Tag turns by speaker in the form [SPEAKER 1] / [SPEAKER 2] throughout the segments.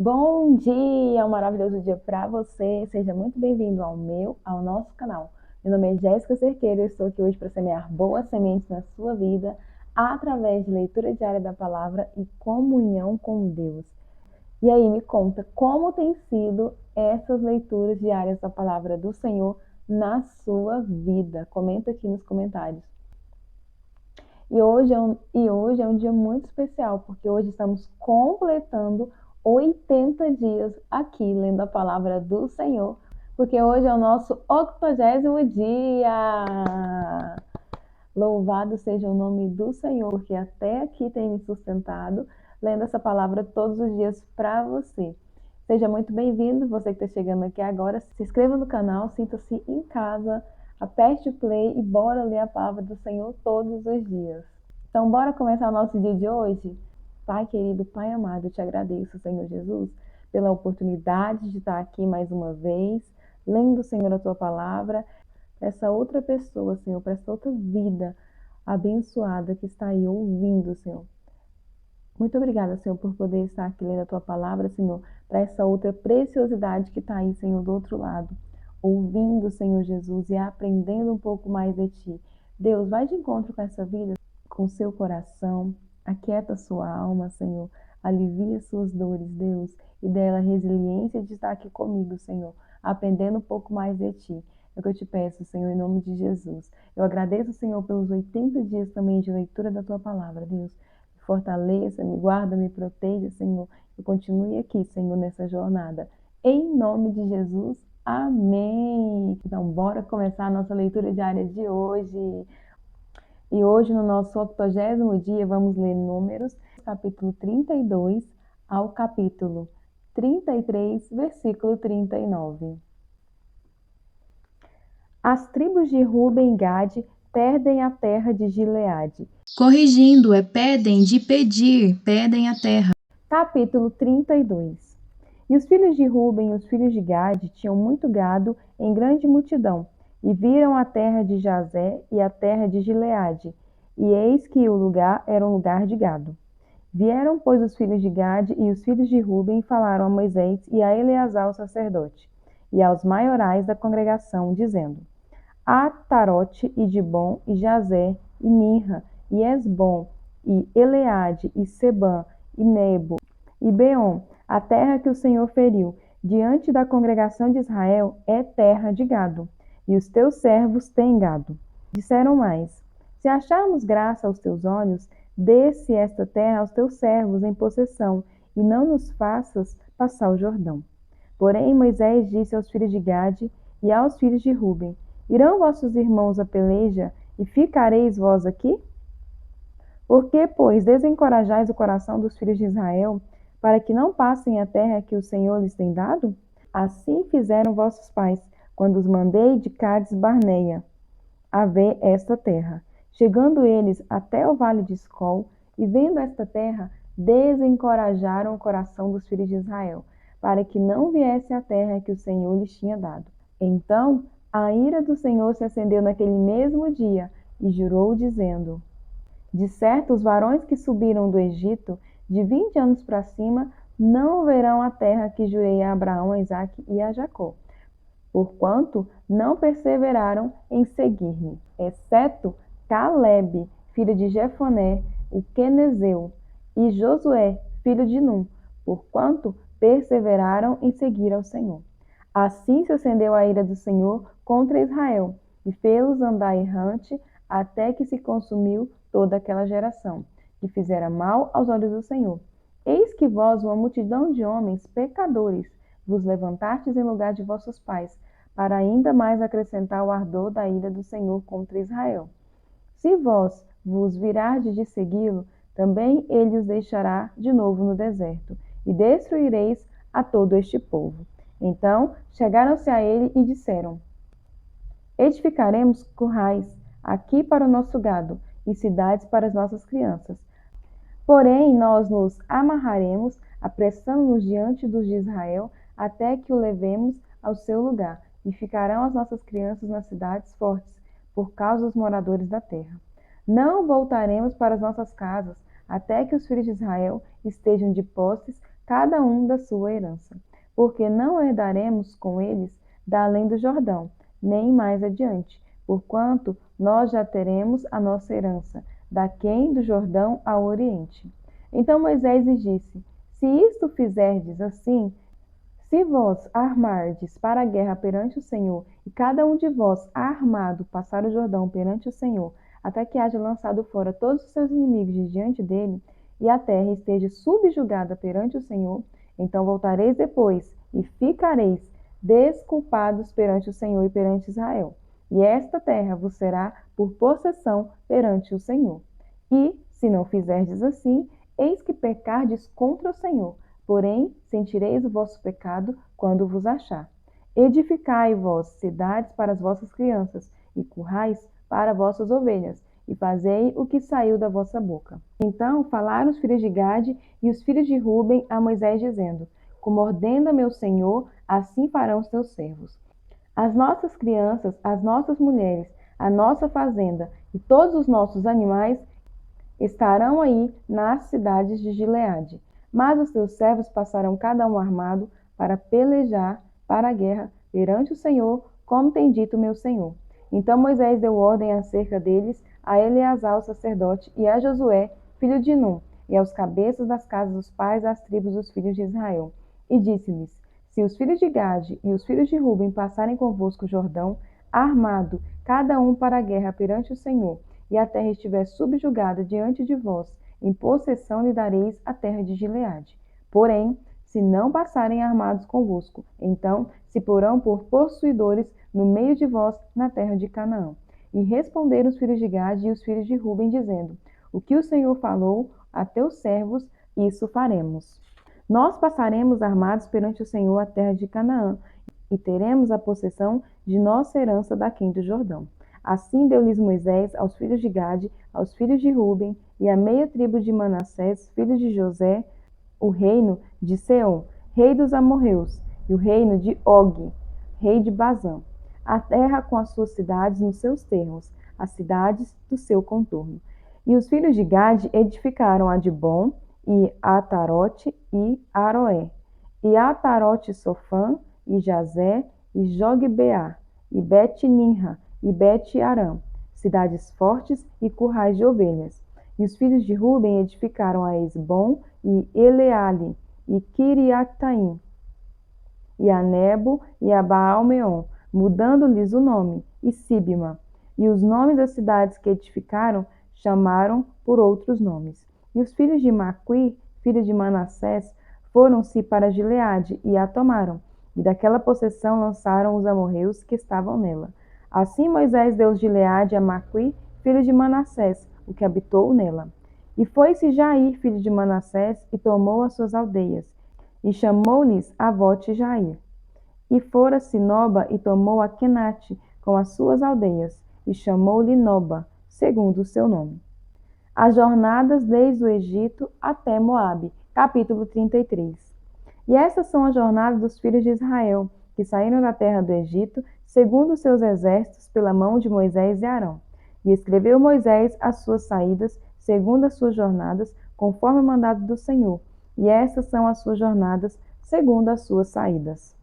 [SPEAKER 1] Bom dia, um maravilhoso dia para você. Seja muito bem-vindo ao nosso canal. Meu nome é Jéssica Cerqueira e eu estou aqui hoje para semear boas sementes na sua vida através de leitura diária da palavra e comunhão com Deus. E aí, me conta como tem sido essas leituras diárias da palavra do Senhor na sua vida. Comenta aqui nos comentários. E hoje é um dia muito especial, porque hoje estamos completando 80 dias aqui, lendo a palavra do Senhor, porque hoje é o nosso 80º dia. Louvado seja o nome do Senhor, que até aqui tem me sustentado, lendo essa palavra todos os dias para você. Seja muito bem-vindo, você que está chegando aqui agora. Se inscreva no canal, sinta-se em casa, aperte o play e bora ler a palavra do Senhor todos os dias. Então, bora começar o nosso dia de hoje? Pai querido, Pai amado, eu te agradeço, Senhor Jesus, pela oportunidade de estar aqui mais uma vez, lendo, Senhor, a tua palavra, para essa outra pessoa, Senhor, para essa outra vida abençoada que está aí ouvindo, Senhor. Muito obrigada, Senhor, por poder estar aqui lendo a tua palavra, Senhor, para essa outra preciosidade que está aí, Senhor, do outro lado, ouvindo, Senhor Jesus, e aprendendo um pouco mais de ti. Deus, vai de encontro com essa vida, com seu coração, aquieta sua alma, Senhor, alivia suas dores, Deus, e dê ela resiliência de estar aqui comigo, Senhor, aprendendo um pouco mais de ti. É o que eu te peço, Senhor, em nome de Jesus. Eu agradeço, Senhor, pelos 80 dias também de leitura da tua palavra, Deus. Fortaleça, me guarda, me proteja, Senhor. Eu continue aqui, Senhor, nessa jornada. Em nome de Jesus, amém. Então, bora começar a nossa leitura diária de hoje. E hoje, no nosso 80º dia, vamos ler Números, capítulo 32 ao capítulo 33, versículo 39. As tribos de Ruben e Gade perdem a terra de Gileade.
[SPEAKER 2] Corrigindo, pedem de pedir, pedem a terra.
[SPEAKER 1] Capítulo 32. E os filhos de Ruben e os filhos de Gade tinham muito gado em grande multidão, e viram a terra de Jazé e a terra de Gileade, e eis que o lugar era um lugar de gado. Vieram, pois, os filhos de Gade e os filhos de Ruben e falaram a Moisés e a Eleazar o sacerdote, e aos maiorais da congregação, dizendo: Atarote e Dibom e Jazé e Minra e Esbom e Eleade e Sebã e Nebo e Beom, a terra que o Senhor feriu diante da congregação de Israel é terra de gado, e os teus servos têm gado. Disseram mais: Se acharmos graça aos teus olhos, dê-se esta terra aos teus servos em possessão, e não nos faças passar o Jordão. Porém Moisés disse aos filhos de Gade e aos filhos de Ruben: Irão vossos irmãos à peleja, e ficareis vós aqui? Por que, pois, desencorajais o coração dos filhos de Israel, para que não passem a terra que o Senhor lhes tem dado? Assim fizeram vossos pais, quando os mandei de Cades Barneia a ver esta terra. Chegando eles até o vale de Escol, e vendo esta terra, desencorajaram o coração dos filhos de Israel, para que não viesse a terra que o Senhor lhes tinha dado. Então a ira do Senhor se acendeu naquele mesmo dia, e jurou, dizendo: De certo, os varões que subiram do Egito, de 20 anos para cima, não verão a terra que jurei a Abraão, a Isaque e a Jacó, porquanto não perseveraram em seguir-me, exceto Calebe, filho de Jefoné, o quenezeu, e Josué, filho de Num, porquanto perseveraram em seguir ao Senhor. Assim se acendeu a ira do Senhor contra Israel, e fê-los andar errante, até que se consumiu toda aquela geração, que fizera mal aos olhos do Senhor. Eis que vós, uma multidão de homens pecadores, vos levantastes em lugar de vossos pais, para ainda mais acrescentar o ardor da ira do Senhor contra Israel. Se vós vos virardes de segui-lo, também ele os deixará de novo no deserto, e destruireis a todo este povo. Então chegaram-se a ele e disseram: Edificaremos currais aqui para o nosso gado, e cidades para as nossas crianças. Porém nós nos amarraremos, apressando-nos diante dos de Israel, até que o levemos ao seu lugar, e ficarão as nossas crianças nas cidades fortes, por causa dos moradores da terra. Não voltaremos para as nossas casas, até que os filhos de Israel estejam de posses, cada um da sua herança, porque não herdaremos com eles da além do Jordão, nem mais adiante, porquanto nós já teremos a nossa herança, daquém do Jordão ao Oriente. Então Moisés lhes disse: Se isto fizerdes assim, se vós armardes para a guerra perante o Senhor, e cada um de vós armado passar o Jordão perante o Senhor, até que haja lançado fora todos os seus inimigos de diante dele, e a terra esteja subjugada perante o Senhor, então voltareis depois, e ficareis desculpados perante o Senhor e perante Israel. E esta terra vos será por possessão perante o Senhor. E, se não fizerdes assim, eis que pecardes contra o Senhor, porém sentireis o vosso pecado quando vos achar. Edificai vós cidades para as vossas crianças, e currais para vossas ovelhas, e fazei o que saiu da vossa boca. Então falaram os filhos de Gade e os filhos de Ruben a Moisés, dizendo: Como ordena meu senhor, assim farão os teus servos. As nossas crianças, as nossas mulheres, a nossa fazenda e todos os nossos animais estarão aí nas cidades de Gileade. Mas os teus servos passarão cada um armado para pelejar para a guerra perante o Senhor, como tem dito meu senhor. Então Moisés deu ordem acerca deles a Eleazar o sacerdote e a Josué, filho de Num, e aos cabeças das casas dos pais das tribos dos filhos de Israel. E disse-lhes: Se os filhos de Gade e os filhos de Ruben passarem convosco o Jordão, armado, cada um para a guerra perante o Senhor, e a terra estiver subjugada diante de vós, em possessão lhe dareis a terra de Gileade. Porém, se não passarem armados convosco, então se porão por possuidores no meio de vós na terra de Canaã. E responderam os filhos de Gade e os filhos de Ruben, dizendo: O que o Senhor falou a teus servos, isso faremos. Nós passaremos armados perante o Senhor a terra de Canaã, e teremos a possessão de nossa herança daquém do Jordão. Assim deu-lhes Moisés aos filhos de Gade, aos filhos de Ruben e à meia tribo de Manassés, filhos de José, o reino de Seom, rei dos amorreus, e o reino de Og, rei de Bazã, a terra com as suas cidades nos seus termos, as cidades do seu contorno. E os filhos de Gade edificaram Adibom, e Atarote e Aroé, e Atarote Sofã, e Jazé, e Jogbeá, e Bet-Ninra, e Bet-Aram, cidades fortes e currais de ovelhas. E os filhos de Ruben edificaram a Esbom, e Eleale, e Kiriataim, e a Nebo, e a Baal-meon, mudando-lhes o nome, e Sibma. E os nomes das cidades que edificaram chamaram por outros nomes. E os filhos de Maqui, filho de Manassés, foram-se para Gileade, e a tomaram, e daquela possessão lançaram os amorreus que estavam nela. Assim Moisés deu Gileade a Maqui, filho de Manassés, o que habitou nela. E foi-se Jair, filho de Manassés, e tomou as suas aldeias, e chamou-lhes Avote-Jair. E fora-se Noba, e tomou a Quenate, com as suas aldeias, e chamou-lhe Noba, segundo o seu nome. As jornadas desde o Egito até Moabe, capítulo 33. E essas são as jornadas dos filhos de Israel, que saíram da terra do Egito, segundo os seus exércitos, pela mão de Moisés e Arão. E escreveu Moisés as suas saídas, segundo as suas jornadas, conforme o mandado do Senhor. E essas são as suas jornadas, segundo as suas saídas.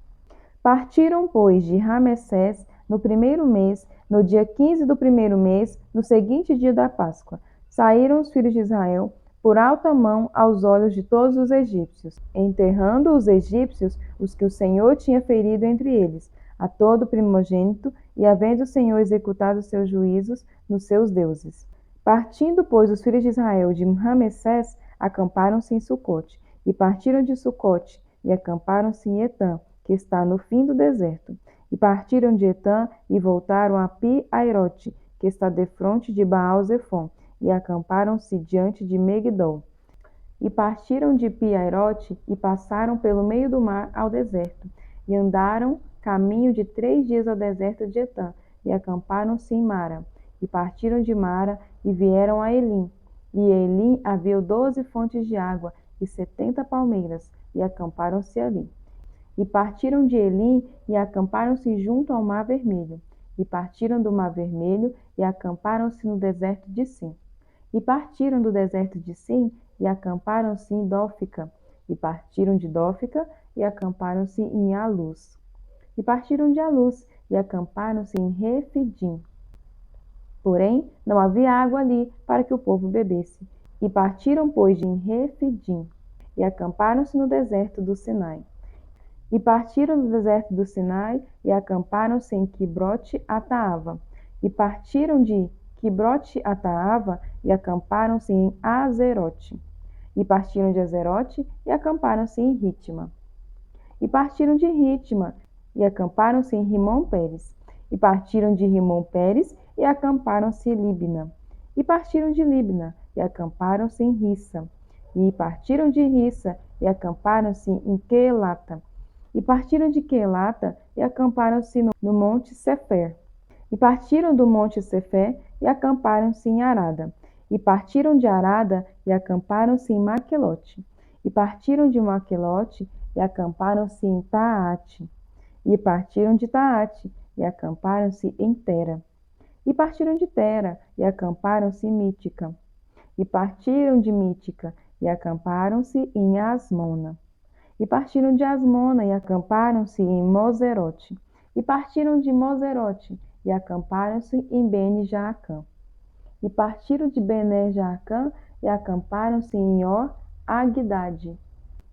[SPEAKER 1] Partiram, pois, de Ramessés no primeiro mês, no dia 15 do primeiro mês, no seguinte dia da Páscoa. Saíram os filhos de Israel por alta mão aos olhos de todos os egípcios, enterrando os egípcios os que o Senhor tinha ferido entre eles, a todo primogênito, e havendo o Senhor executado os seus juízos nos seus deuses. Partindo, pois, os filhos de Israel de Ramessés, acamparam-se em Sucote, e partiram de Sucote, e acamparam-se em Etã, que está no fim do deserto. E partiram de Etã, e voltaram a Pi-Airote, que está defronte de Baal-Zefon, e acamparam-se diante de Megidol. E partiram de Pi-Airote, e passaram pelo meio do mar ao deserto, e andaram caminho de 3 dias ao deserto de Etã, e acamparam-se em Mara. E partiram de Mara, e vieram a Elim. E em Elim havia 12 fontes de água, e 70 palmeiras, e acamparam-se ali. E partiram de Elim, e acamparam-se junto ao Mar Vermelho. E partiram do Mar Vermelho, e acamparam-se no deserto de Sim. E partiram do deserto de Sim, e acamparam-se em Dófica. E partiram de Dófica e acamparam-se em Alus. E partiram de Alus e acamparam-se em Refidim. Porém, não havia água ali para que o povo bebesse. E partiram, pois, de Refidim e acamparam-se no deserto do Sinai. E partiram do deserto do Sinai e acamparam-se em Quibrote-Ataava. E partiram de Quibrote-Ataava e acamparam-se em Azerote. E partiram de Azerote e acamparam-se em Ritma. E partiram de Ritma e acamparam-se em Rimon-Pérez. E partiram de Rimon-Pérez e acamparam-se em Libna. E partiram de Libna e acamparam-se em Rissa. E partiram de Rissa e acamparam-se em Quelata. E partiram de Quelata e acamparam-se no monte Sefer. E partiram do monte Sefer e acamparam-se em Arada. E partiram de Arada e acamparam-se em Maquelote. E partiram de Maquelote e acamparam-se em Taate. E partiram de Taate e acamparam-se em Tera. E partiram de Tera e acamparam-se em Mítica. E partiram de Mítica e acamparam-se em Asmona. E partiram de Asmona e acamparam-se em Moserote. E partiram de Moserote e acamparam-se em Bene-Jaacã. E partiram de Bene-Jaacã e acamparam-se em Or-Agdade.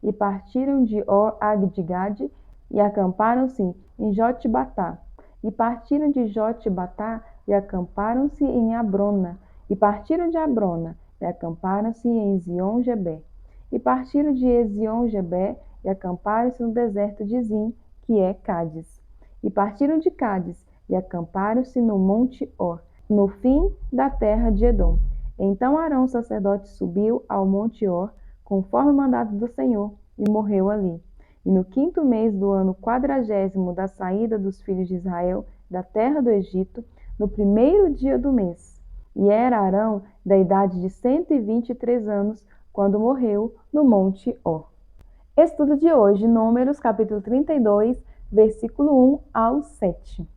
[SPEAKER 1] E partiram de Or-Agdgade e acamparam-se em Jotbatá. E partiram de Jotbatá e acamparam-se em Abrona. E partiram de Abrona e acamparam-se em Ezion-Geber. E partiram de Ezion-Geber e acamparam-se no deserto de Zim, que é Cádiz. E partiram de Cádiz e acamparam-se no monte Or, no fim da terra de Edom. Então Arão, sacerdote, subiu ao monte Or, conforme o mandado do Senhor, e morreu ali. E no 5º mês do ano 40º da saída dos filhos de Israel da terra do Egito, no 1º dia do mês. E era Arão da idade de 123 anos, quando morreu no monte Or. Estudo de hoje, Números, capítulo 32, versículo 1 ao 7.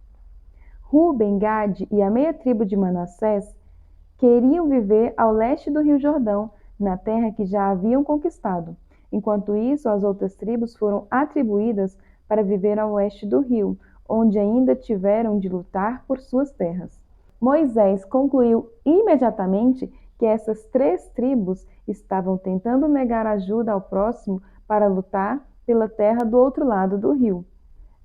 [SPEAKER 1] Ruben, Gade e a meia tribo de Manassés queriam viver ao leste do rio Jordão, na terra que já haviam conquistado. Enquanto isso, as outras tribos foram atribuídas para viver ao oeste do rio, onde ainda tiveram de lutar por suas terras. Moisés concluiu imediatamente que essas 3 tribos estavam tentando negar ajuda ao próximo para lutar pela terra do outro lado do rio.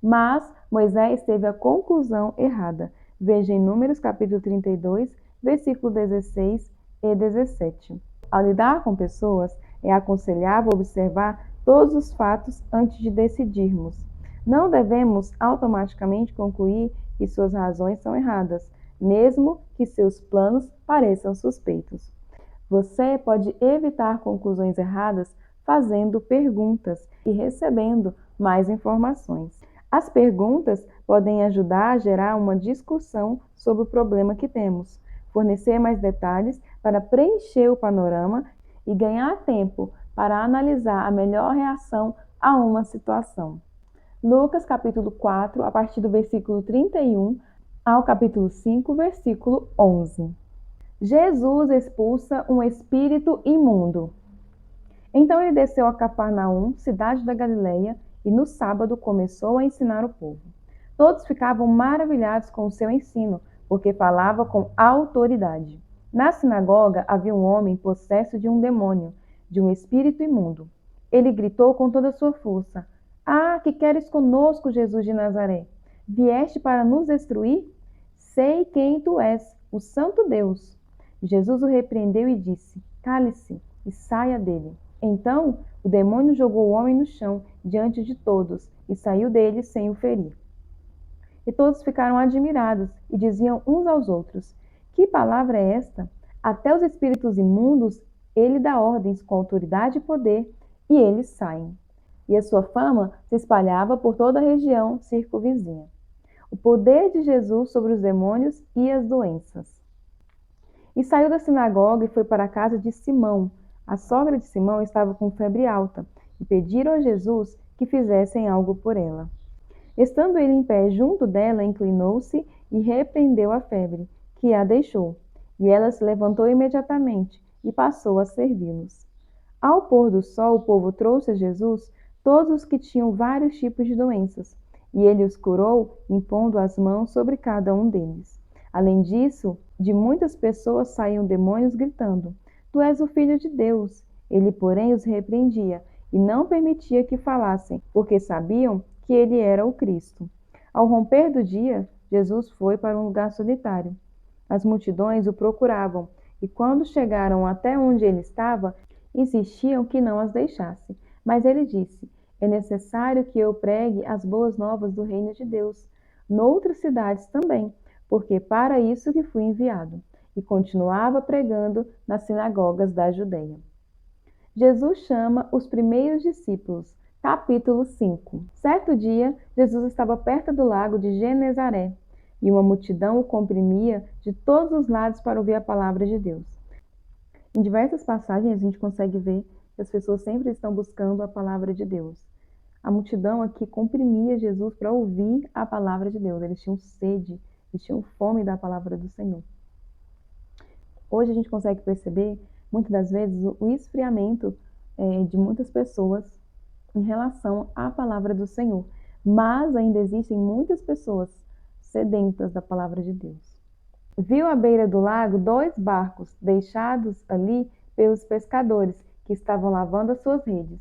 [SPEAKER 1] Mas Moisés teve a conclusão errada. Veja em Números capítulo 32, versículo 16 e 17. Ao lidar com pessoas, é aconselhável observar todos os fatos antes de decidirmos. Não devemos automaticamente concluir que suas razões são erradas, mesmo que seus planos pareçam suspeitos. Você pode evitar conclusões erradas fazendo perguntas e recebendo mais informações. As perguntas podem ajudar a gerar uma discussão sobre o problema que temos, fornecer mais detalhes para preencher o panorama e ganhar tempo para analisar a melhor reação a uma situação. Lucas capítulo 4, a partir do versículo 31 ao capítulo 5, versículo 11. Jesus expulsa um espírito imundo. Então ele desceu a Cafarnaum, cidade da Galileia, e no sábado começou a ensinar o povo. Todos ficavam maravilhados com o seu ensino, porque falava com autoridade. Na sinagoga havia um homem possesso de um demônio, de um espírito imundo. Ele gritou com toda a sua força: "Ah, que queres conosco, Jesus de Nazaré? Vieste para nos destruir? Sei quem tu és, o Santo Deus." Jesus o repreendeu e disse: "Cale-se e saia dele." Então o demônio jogou o homem no chão diante de todos e saiu dele sem o ferir. E todos ficaram admirados e diziam uns aos outros: "Que palavra é esta? Até os espíritos imundos ele dá ordens com autoridade e poder, e eles saem." E a sua fama se espalhava por toda a região circunvizinha. O poder de Jesus sobre os demônios e as doenças. E saiu da sinagoga e foi para a casa de Simão. A sogra de Simão estava com febre alta, e pediram a Jesus que fizessem algo por ela. Estando ele em pé junto dela, inclinou-se e repreendeu a febre, que a deixou. E ela se levantou imediatamente e passou a servi-los. Ao pôr do sol, o povo trouxe a Jesus todos os que tinham vários tipos de doenças, e ele os curou, impondo as mãos sobre cada um deles. Além disso, de muitas pessoas saíam demônios gritando: Tu és o Filho de Deus. Ele, porém, os repreendia e não permitia que falassem, porque sabiam que ele era o Cristo. Ao romper do dia, Jesus foi para um lugar solitário. As multidões o procuravam, e quando chegaram até onde ele estava, insistiam que não as deixasse. Mas ele disse: É necessário que eu pregue as boas novas do reino de Deus, noutras cidades também, porque para isso que fui enviado. E continuava pregando nas sinagogas da Judeia. Jesus chama os primeiros discípulos. Capítulo 5. Certo dia, Jesus estava perto do lago de Genezaré, e uma multidão o comprimia de todos os lados para ouvir a palavra de Deus. Em diversas passagens a gente consegue ver que as pessoas sempre estão buscando a palavra de Deus. A multidão aqui comprimia Jesus para ouvir a palavra de Deus. Eles tinham sede, eles tinham fome da palavra do Senhor. Hoje a gente consegue perceber, muitas das vezes, o esfriamento de muitas pessoas em relação à palavra do Senhor. Mas ainda existem muitas pessoas sedentas da palavra de Deus. Viu à beira do lago 2 barcos deixados ali pelos pescadores que estavam lavando as suas redes.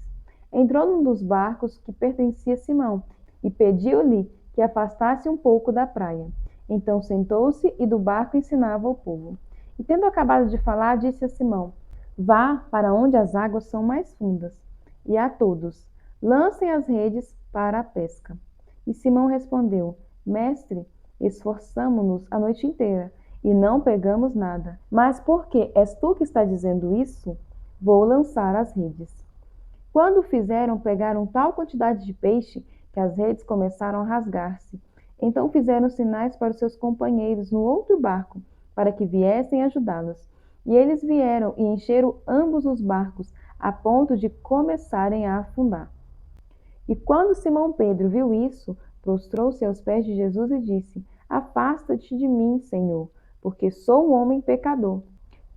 [SPEAKER 1] Entrou num dos barcos que pertencia a Simão e pediu-lhe que afastasse um pouco da praia. Então sentou-se e do barco ensinava o povo. E tendo acabado de falar, disse a Simão: Vá para onde as águas são mais fundas, e a todos: Lancem as redes para a pesca. E Simão respondeu: Mestre, esforçamo-nos a noite inteira e não pegamos nada. Mas porque és tu que está dizendo isso, vou lançar as redes. Quando o fizeram, pegaram tal quantidade de peixe que as redes começaram a rasgar-se. Então fizeram sinais para os seus companheiros no outro barco, para que viessem ajudá-los. E eles vieram e encheram ambos os barcos, a ponto de começarem a afundar. E quando Simão Pedro viu isso, prostrou-se aos pés de Jesus e disse: Afasta-te de mim, Senhor, porque sou um homem pecador.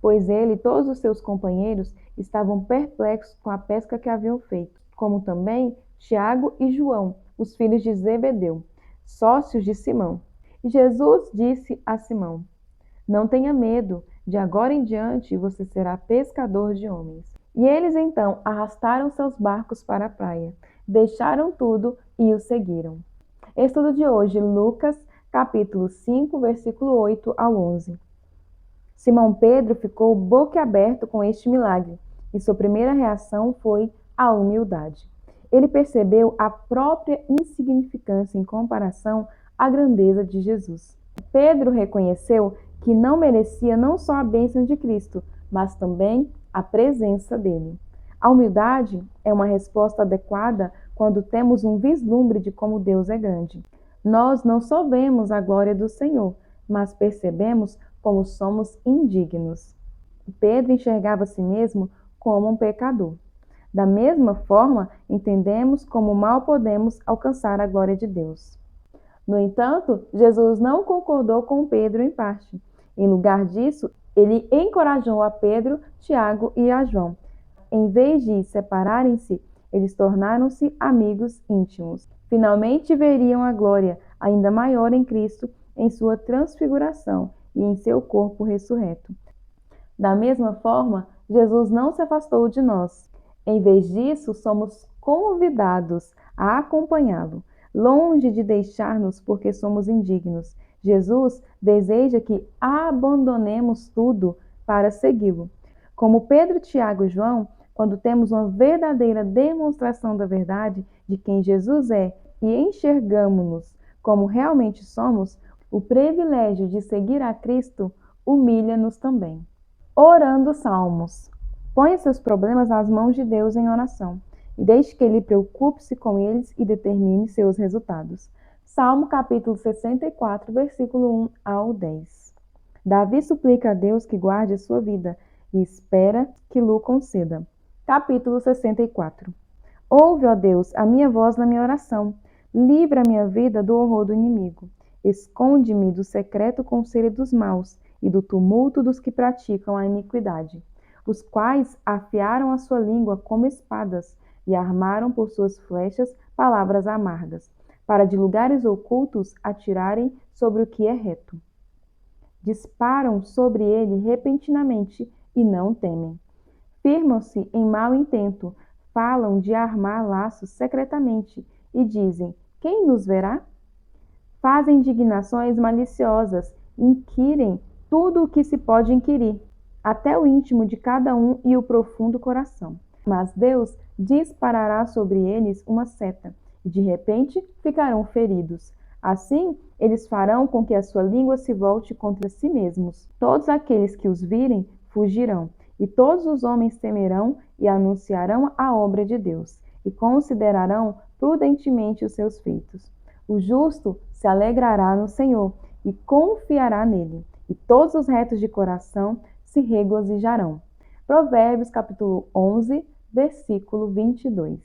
[SPEAKER 1] Pois ele e todos os seus companheiros estavam perplexos com a pesca que haviam feito, como também Tiago e João, os filhos de Zebedeu, sócios de Simão. E Jesus disse a Simão: Não tenha medo, de agora em diante você será pescador de homens. E eles então arrastaram seus barcos para a praia, deixaram tudo e o seguiram. Estudo de hoje, Lucas, capítulo 5, versículo 8 ao 11. Simão Pedro ficou boquiaberto com este milagre, e sua primeira reação foi a humildade. Ele percebeu a própria insignificância em comparação à grandeza de Jesus. Pedro reconheceu que não merecia não só a bênção de Cristo, mas também a presença dele. A humildade é uma resposta adequada quando temos um vislumbre de como Deus é grande. Nós não só vemos a glória do Senhor, mas percebemos como somos indignos. Pedro enxergava a si mesmo como um pecador. Da mesma forma, entendemos como mal podemos alcançar a glória de Deus. No entanto, Jesus não concordou com Pedro em parte. Em lugar disso, ele encorajou a Pedro, Tiago e a João. Em vez de separarem-se, eles tornaram-se amigos íntimos. Finalmente veriam a glória ainda maior em Cristo, em sua transfiguração e em seu corpo ressurreto. Da mesma forma, Jesus não se afastou de nós. Em vez disso, somos convidados a acompanhá-lo, longe de deixar-nos porque somos indignos. Jesus deseja que abandonemos tudo para segui-lo. Como Pedro, Tiago e João, quando temos uma verdadeira demonstração da verdade de quem Jesus é e enxergamos-nos como realmente somos, o privilégio de seguir a Cristo humilha-nos também. Orando salmos. Ponha seus problemas nas mãos de Deus em oração e deixe que Ele preocupe-se com eles e determine seus resultados. Salmo capítulo 64, versículo 1 ao 10. Davi suplica a Deus que guarde a sua vida e espera que lhe conceda. Capítulo 64. Ouve, ó Deus, a minha voz na minha oração. Livra a minha vida do horror do inimigo. Esconde-me do secreto conselho dos maus e do tumulto dos que praticam a iniquidade. os quais afiaram a sua língua como espadas e armaram por suas flechas palavras amargas, para de lugares ocultos atirarem sobre o que é reto. Disparam sobre ele repentinamente e não temem. Firmam-se em mau intento, falam de armar laços secretamente e dizem: quem nos verá? Fazem indignações maliciosas, inquirem tudo o que se pode inquirir, até o íntimo de cada um e o profundo coração. Mas Deus disparará sobre eles uma seta, e de repente ficarão feridos. Assim, eles farão com que a sua língua se volte contra si mesmos. Todos aqueles que os virem fugirão, e todos os homens temerão e anunciarão a obra de Deus, e considerarão prudentemente os seus feitos. O justo se alegrará no Senhor e confiará nele, e todos os retos de coração se regozijarão. Provérbios capítulo 11, versículo 22.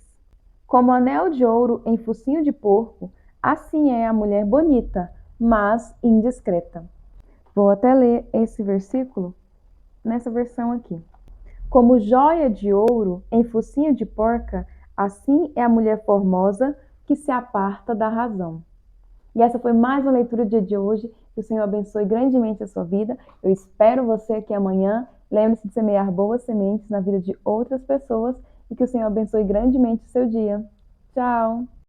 [SPEAKER 1] Como anel de ouro em focinho de porco, assim é a mulher bonita, mas indiscreta. Vou até ler esse versículo nessa versão aqui. Como joia de ouro em focinho de porca, assim é a mulher formosa que se aparta da razão. E essa foi mais uma leitura do dia de hoje. Que o Senhor abençoe grandemente a sua vida. Eu espero você aqui amanhã. Lembre-se de semear boas sementes na vida de outras pessoas e que o Senhor abençoe grandemente o seu dia. Tchau!